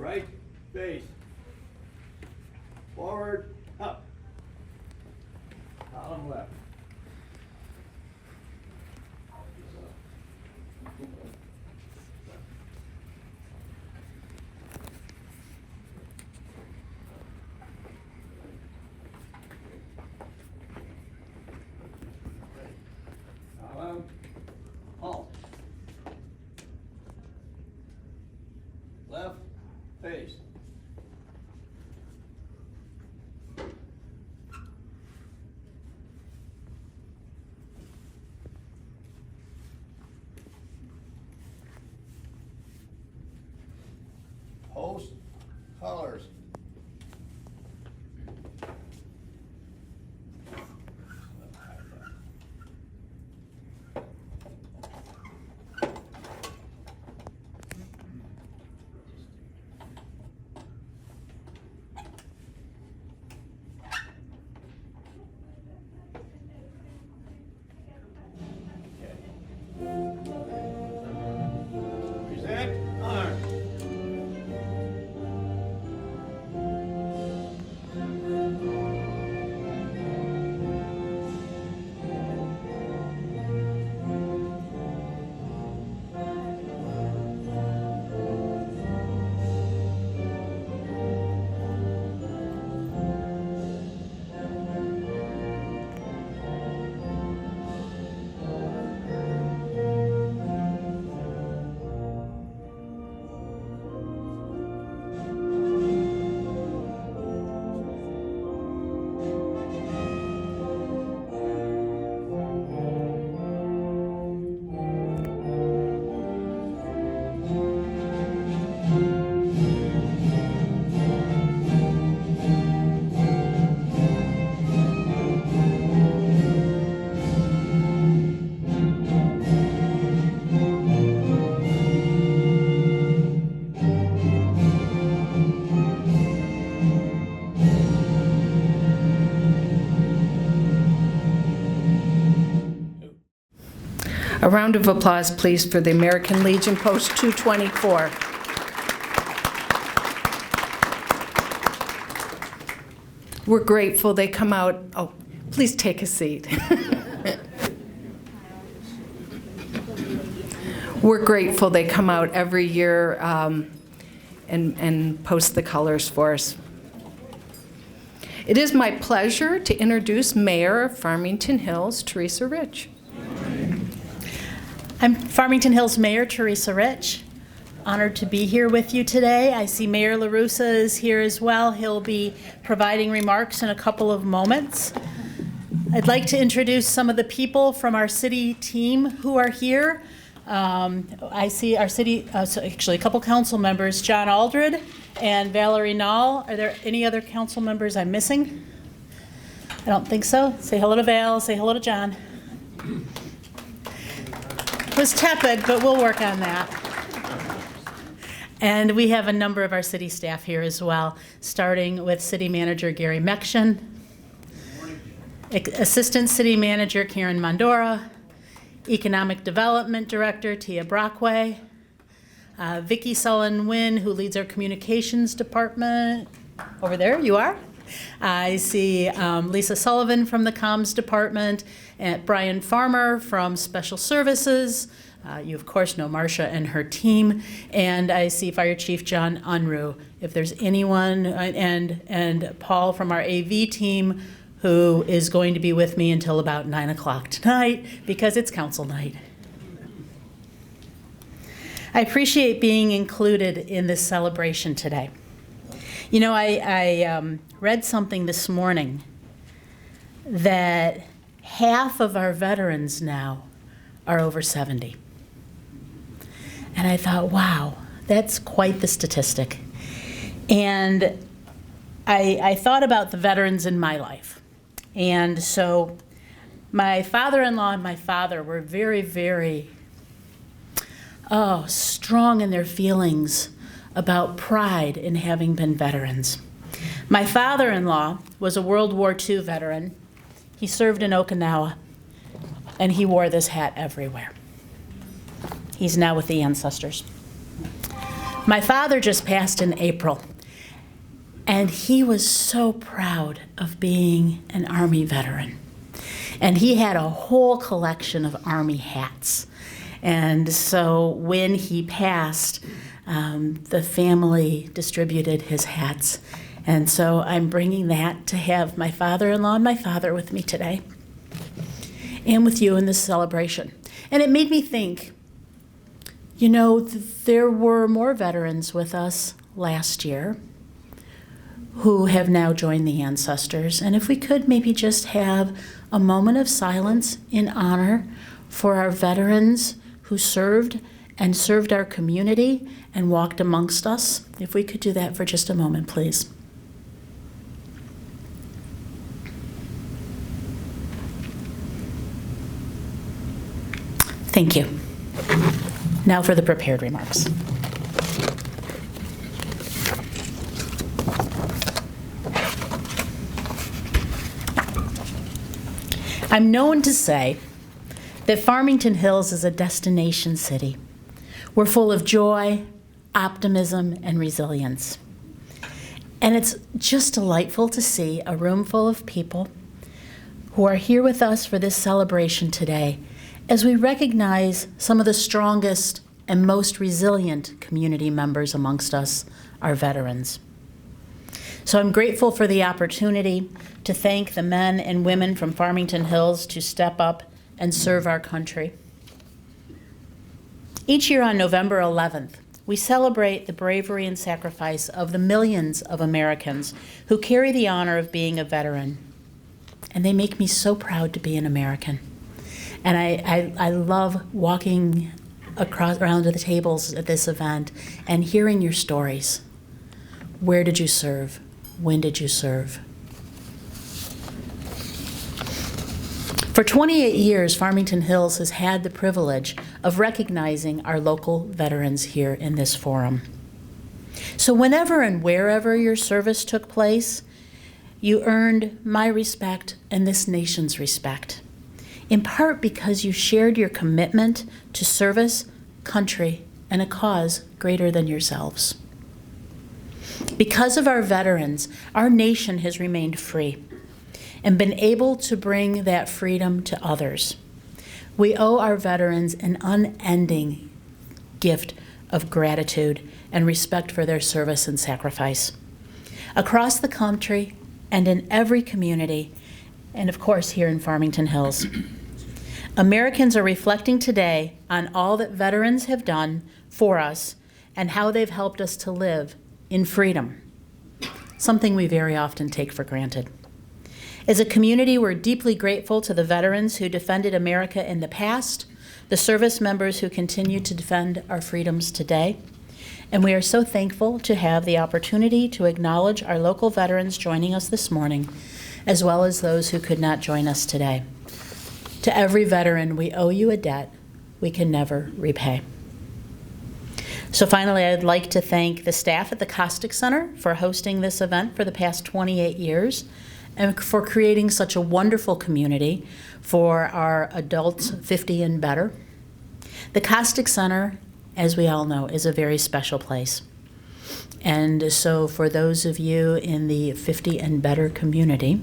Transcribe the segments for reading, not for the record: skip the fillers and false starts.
Right face. Forward, up. Column left. Column, halt. Left face. Post colors. Present arm. A round of applause, please, for the American Legion Post 224. We're grateful they come out. Oh, please take a seat. We're grateful they come out every year and post the colors for us. It is my pleasure to introduce Mayor of Farmington Hills, Teresa Rich. I'm Farmington Hills Mayor Teresa Rich. Honored to be here with you today. I see Mayor LaRussa is here as well. He'll be providing remarks in a couple of moments. I'd like to introduce some of the people from our city team who are here. I see our city, actually a couple council members, John Aldred and Valerie Nall. Are there any other council members I'm missing? I don't think so. Say hello to Val, say hello to John. It was tepid, but we'll work on that. And we have a number of our city staff here as well, starting with City Manager Gary Mekshin, Assistant City Manager Karen Mondora, Economic Development Director Tia Brockway, Vicki Sullen-Wynn, who leads our communications department. Over there, you are. I see Lisa Sullivan from the comms department, and Brian Farmer from special services. You of course know Marcia and her team, and I see Fire Chief John Unruh. If there's anyone, and Paul from our AV team, who is going to be with me until about 9 o'clock tonight because it's council night. I appreciate being included in this celebration today. You know, I read something this morning that half of our veterans now are over 70. And I thought, wow, that's quite the statistic. And I thought about the veterans in my life. And so my father-in-law and my father were very, very strong in their feelings about pride in having been veterans. My father-in-law was a World War II veteran. He served in Okinawa, and he wore this hat everywhere. He's now with the ancestors. My father just passed in April, and he was so proud of being an Army veteran. And he had a whole collection of Army hats. And so when he passed, the family distributed his hats. And so I'm bringing that to have my father-in-law and my father with me today, and with you in this celebration. And it made me think, you know, there were more veterans with us last year who have now joined the ancestors. And if we could maybe just have a moment of silence in honor for our veterans who served and served our community and walked amongst us. If we could do that for just a moment, please. Thank you. Now for the prepared remarks. I'm known to say that Farmington Hills is a destination city. We're full of joy, optimism, and resilience. And it's just delightful to see a room full of people who are here with us for this celebration today as we recognize some of the strongest and most resilient community members amongst us, our veterans. So I'm grateful for the opportunity to thank the men and women from Farmington Hills to step up and serve our country. Each year on November 11th, we celebrate the bravery and sacrifice of the millions of Americans who carry the honor of being a veteran. And they make me so proud to be an American. And I love walking around to the tables at this event and hearing your stories. Where did you serve? When did you serve? For 28 years, Farmington Hills has had the privilege of recognizing our local veterans here in this forum. So whenever and wherever your service took place, you earned my respect and this nation's respect, in part because you shared your commitment to service, country, and a cause greater than yourselves. Because of our veterans, our nation has remained free and been able to bring that freedom to others. We owe our veterans an unending gift of gratitude and respect for their service and sacrifice. Across the country and in every community, and of course here in Farmington Hills, Americans are reflecting today on all that veterans have done for us and how they've helped us to live in freedom, something we very often take for granted. As a community, we're deeply grateful to the veterans who defended America in the past, the service members who continue to defend our freedoms today, and we are so thankful to have the opportunity to acknowledge our local veterans joining us this morning, as well as those who could not join us today. To every veteran, we owe you a debt we can never repay. So finally, I'd like to thank the staff at the Costic Center for hosting this event for the past 28 years and for creating such a wonderful community for our adults 50 and better. The Costic Center, as we all know, is a very special place. And so for those of you in the 50 and better community,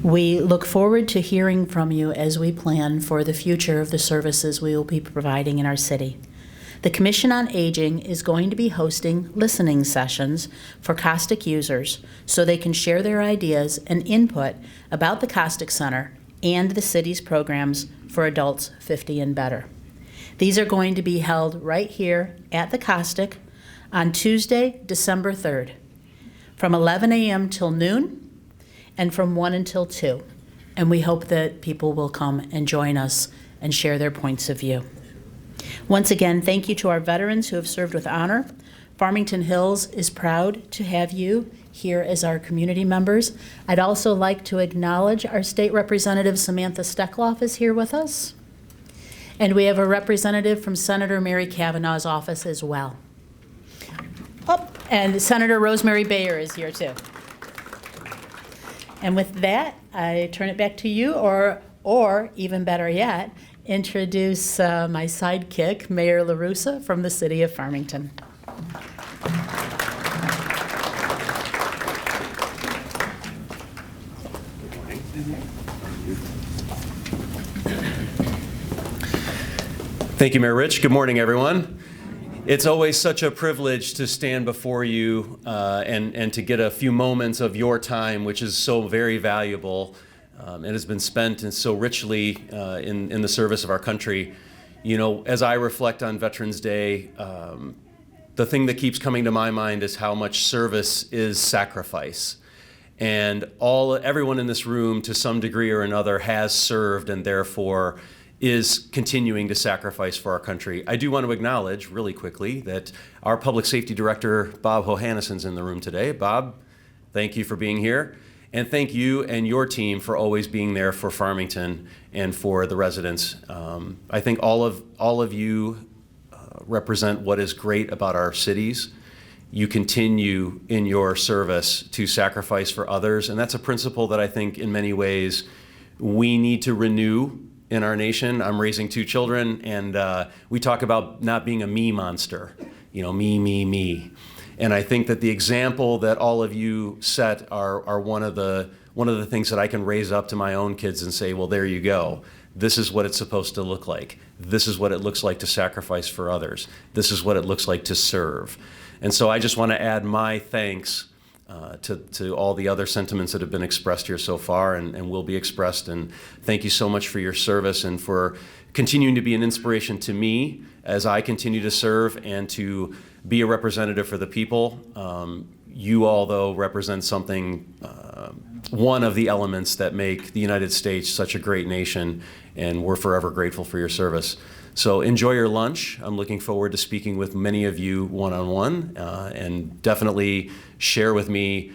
we look forward to hearing from you as we plan for the future of the services we will be providing in our city. The Commission on Aging is going to be hosting listening sessions for Costic users so they can share their ideas and input about the Costic Center and the city's programs for adults 50 and better. These are going to be held right here at the Costic on Tuesday, December 3rd, from 11 a.m. till noon and from 1 until 2. And we hope that people will come and join us and share their points of view. Once again, thank you to our veterans who have served with honor. Farmington Hills is proud to have you here as our community members. I'd also like to acknowledge our State Representative Samantha Steckloff is here with us. And we have a representative from Senator Mary Kavanaugh's office as well. Oh, and Senator Rosemary Bayer is here too. And with that, I turn it back to you, or even better yet, introduce my sidekick, Mayor LaRussa from the City of Farmington. Thank you, Mayor Rich. Good morning, everyone. It's always such a privilege to stand before you and to get a few moments of your time, which is so very valuable and has been spent and so richly in the service of our country. You know, as I reflect on Veterans Day, the thing that keeps coming to my mind is how much service is sacrifice. And everyone in this room, to some degree or another, has served and therefore is continuing to sacrifice for our country. I do want to acknowledge really quickly that our Public Safety Director, Bob Hohannison's in the room today. Bob, thank you for being here. And thank you and your team for always being there for Farmington and for the residents. I think all of you represent what is great about our cities. You continue in your service to sacrifice for others, and that's a principle that I think in many ways we need to renew in our nation. I'm raising 2 children, and we talk about not being a me monster, you know, me. And I think that the example that all of you set are one of the things that I can raise up to my own kids and say, well, there you go. This is what it's supposed to look like. This is what it looks like to sacrifice for others. This is what it looks like to serve. And so I just want to add my thanks to all the other sentiments that have been expressed here so far and will be expressed. And thank you so much for your service and for continuing to be an inspiration to me as I continue to serve and to be a representative for the people. You all, though, represent something, one of the elements that make the United States such a great nation, and we're forever grateful for your service. So enjoy your lunch. I'm looking forward to speaking with many of you one-on-one, and definitely share with me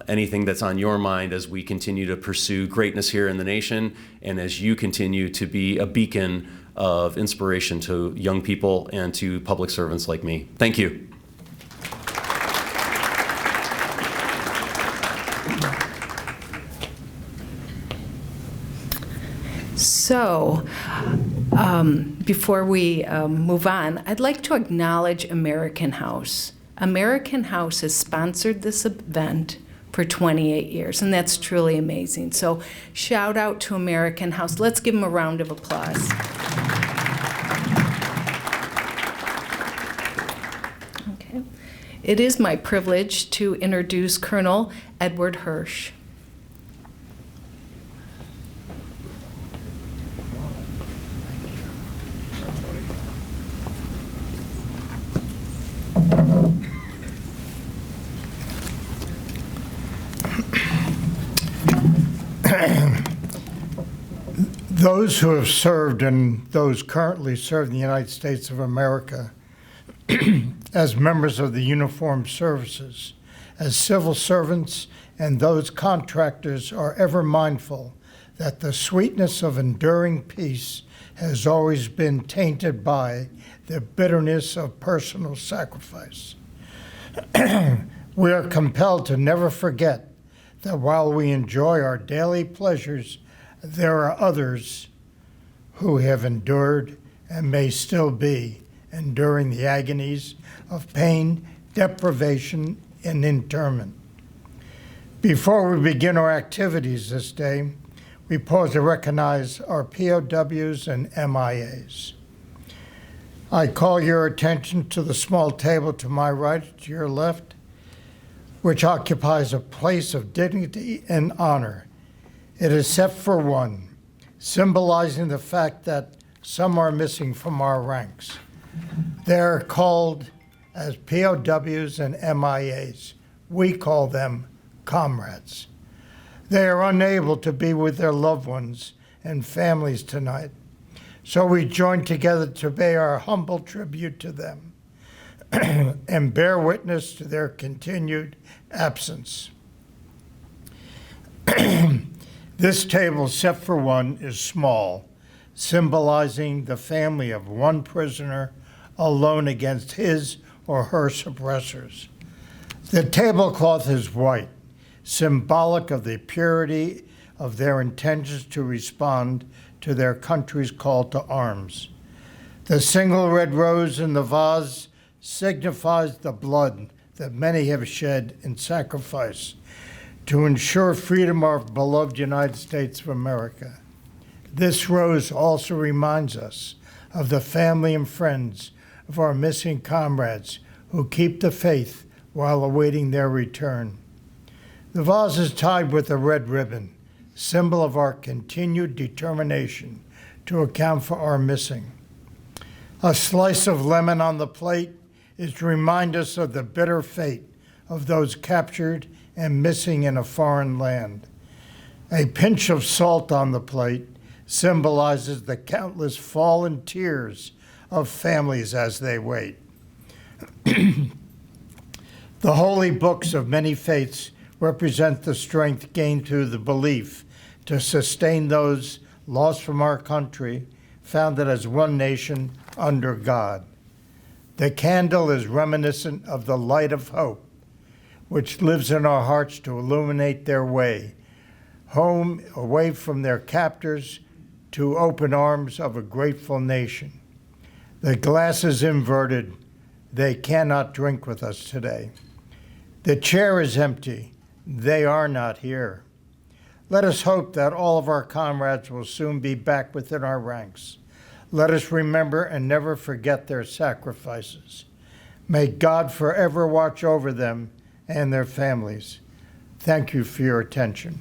anything that's on your mind as we continue to pursue greatness here in the nation and as you continue to be a beacon of inspiration to young people and to public servants like me. Thank you. So, before we move on, I'd like to acknowledge American House. American House has sponsored this event for 28 years, and that's truly amazing. So, shout out to American House. Let's give them a round of applause. Okay. It is my privilege to introduce Colonel Edward Hirsch. Those who have served and those currently serve in the United States of America as members of the uniformed services, as civil servants, and those contractors are ever mindful that the sweetness of enduring peace has always been tainted by the bitterness of personal sacrifice. We are compelled to never forget that while we enjoy our daily pleasures, there are others who have endured and may still be enduring the agonies of pain, deprivation, and internment. Before we begin our activities this day, we pause to recognize our POWs and MIAs. I call your attention to the small table to my right, to your left, which occupies a place of dignity and honor. It is set for one, symbolizing the fact that some are missing from our ranks. They're called as POWs and MIAs. We call them comrades. They are unable to be with their loved ones and families tonight, so we join together to pay our humble tribute to them and bear witness to their continued absence. This table set for one is small, symbolizing the family of one prisoner alone against his or her suppressors. The tablecloth is white, symbolic of the purity of their intentions to respond to their country's call to arms. The single red rose in the vase signifies the blood that many have shed in sacrifice to ensure freedom of our beloved United States of America. This rose also reminds us of the family and friends of our missing comrades who keep the faith while awaiting their return. The vase is tied with a red ribbon, symbol of our continued determination to account for our missing. A slice of lemon on the plate is to remind us of the bitter fate of those captured and missing in a foreign land. A pinch of salt on the plate symbolizes the countless fallen tears of families as they wait. The holy books of many faiths represent the strength gained through the belief to sustain those lost from our country, founded as one nation under God. The candle is reminiscent of the light of hope, which lives in our hearts to illuminate their way, home away from their captors to open arms of a grateful nation. The glass is inverted. They cannot drink with us today. The chair is empty. They are not here. Let us hope that all of our comrades will soon be back within our ranks. Let us remember and never forget their sacrifices. May God forever watch over them and their families. Thank you for your attention.